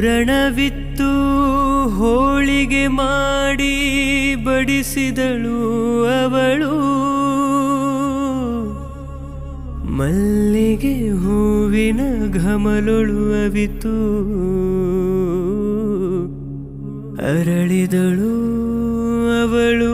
ಹೂರಣವಿತ್ತು ಹೋಳಿಗೆ ಮಾಡಿ ಬಡಿಸಿದಳು ಅವಳು. ಮಲ್ಲಿಗೆ ಹೂವಿನ ಘಮಲೊಳು ಅವಿತು ಅರಳಿದಳು ಅವಳು.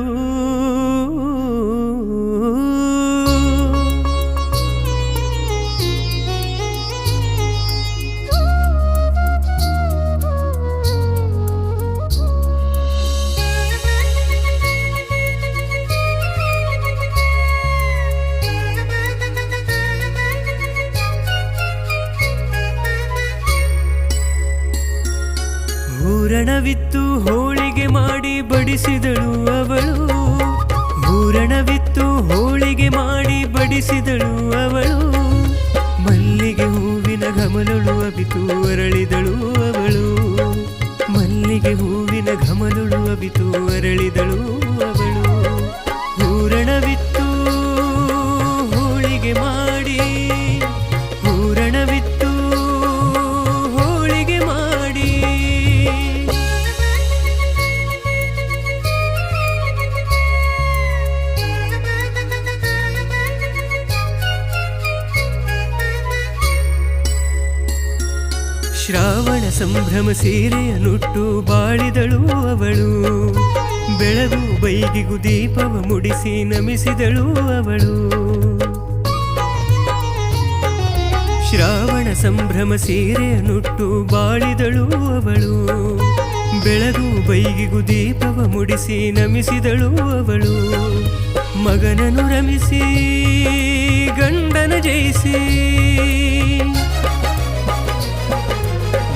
ಹೂರಣವಿತ್ತು ಹೋಳಿಗೆ ಮಾಡಿ ಬಡಿಸಿದಳು ಅವಳು. ಹೂರಣವಿತ್ತು ಹೋಳಿಗೆ ಮಾಡಿ ಬಡಿಸಿದಳು ಅವಳು. ಮಲ್ಲಿಗೆ ಹೂವಿನ ಘಮಲೊಳು ಅವಿತು ಅರಳಿದಳು ಅವಳು. ಮಲ್ಲಿಗೆ ಹೂವಿನ ಘಮಲೊಳು ಅವಿತು ಅರಳಿದಳು ಅವಳು. ಹೂರಣವಿತ್ತು ಹೋಳಿಗೆ ಮಾಡಿ, ಹೂರಣವಿತ್ತು ಹೋಳಿಗೆ ಮಾಡಿ. ಶ್ರಾವಣ ಸಂಭ್ರಮ ಸೀರೆಯನ್ನುಟ್ಟು ಬಾಳಿದಳು ಅವಳು. ಬೆಳಗು ಬೈಗಿಗೂ ದೀಪವ ಮುಡಿಸಿ ನಮಿಸಿದಳು ಅವಳು. ಶ್ರಾವಣ ಸಂಭ್ರಮ ಸೀರೆಯನ್ನುಟ್ಟು ಬಾಳಿದಳು ಅವಳು. ಬೆಳಗು ಬೈಗಿಗೂ ದೀಪವ ಮುಡಿಸಿ ನಮಿಸಿದಳು ಅವಳು. ಮಗನನ್ನು ರಮಿಸಿ ಗಂಡನ ಜಯಿಸಿ,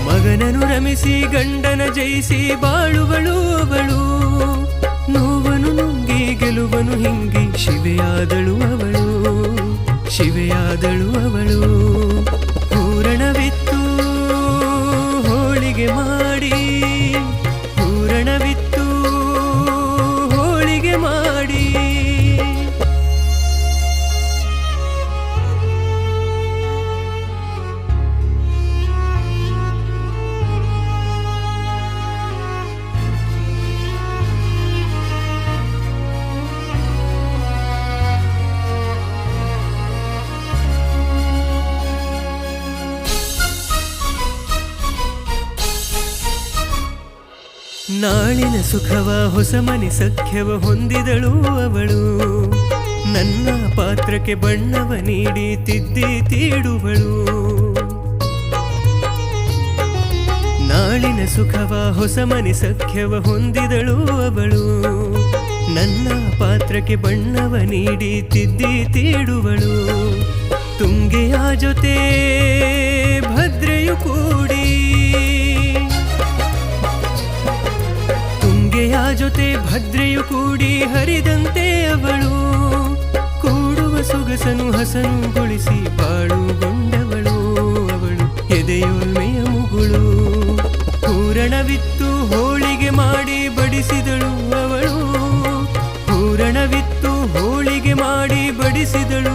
ಮಗನನ್ನು ರಮಿಸಿ ಗಂಡನ ಜಯಿಸಿ ಬಾಳುವಳು ಅವಳು. ನೋವನು ನುಂಗಿ ಗೆಲುವನು ಹಿಂಗಿ ಶಿವೆಯಾದಳು ಅವಳು. ಶಿವೆಯಾದಳು ಅವಳು. ಹೂರಣವಿತ್ತು ಹೋಳಿಗೆ ಮಾಡಿ, ಹೂರಣವಿತ್ತು ಹೋಳಿಗೆ ಮಾಡಿ. ನಾಳಿನ ಸುಖವ ಹೊಸ ಮನೆ ಸಖ್ಯವ ಹೊಂದಿದಳು ಅವಳು. ನನ್ನ ಪಾತ್ರಕ್ಕೆ ಬಣ್ಣವ ನೀಡಿ ತಿದ್ದಿ ತೀಡುವಳು. ನಾಳಿನ ಸುಖವ ಹೊಸ ಮನೆ ಸಖ್ಯವ ಹೊಂದಿದಳು ಅವಳು. ನನ್ನ ಪಾತ್ರಕ್ಕೆ ಬಣ್ಣವ ನೀಡಿ ತಿದ್ದಿ ತೀಡುವಳು. ತುಂಗೆಯ ಜೊತೆ ಭದ್ರೆಯು ಕೂಡಿ, ತುಂಗೆಯ ಜೊತೆ ಭದ್ರೆಯು ಕೂಡಿ ಹರಿದಂತೆ ಅವಳು. ಕೂಡುವ ಸೊಗಸನು ಹಸನುಗೊಳಿಸಿ ಬಾಳುಗೊಂಡವಳು ಅವಳು. ಎದೆಯೊಲ್ಮೆಯ ಮುಗುಳು. ಹೂರಣವಿತ್ತು ಹೋಳಿಗೆ ಮಾಡಿ ಬಡಿಸಿದಳು ಅವಳು. ಹೂರಣವಿತ್ತು ಹೋಳಿಗೆ ಮಾಡಿ ಬಡಿಸಿದಳು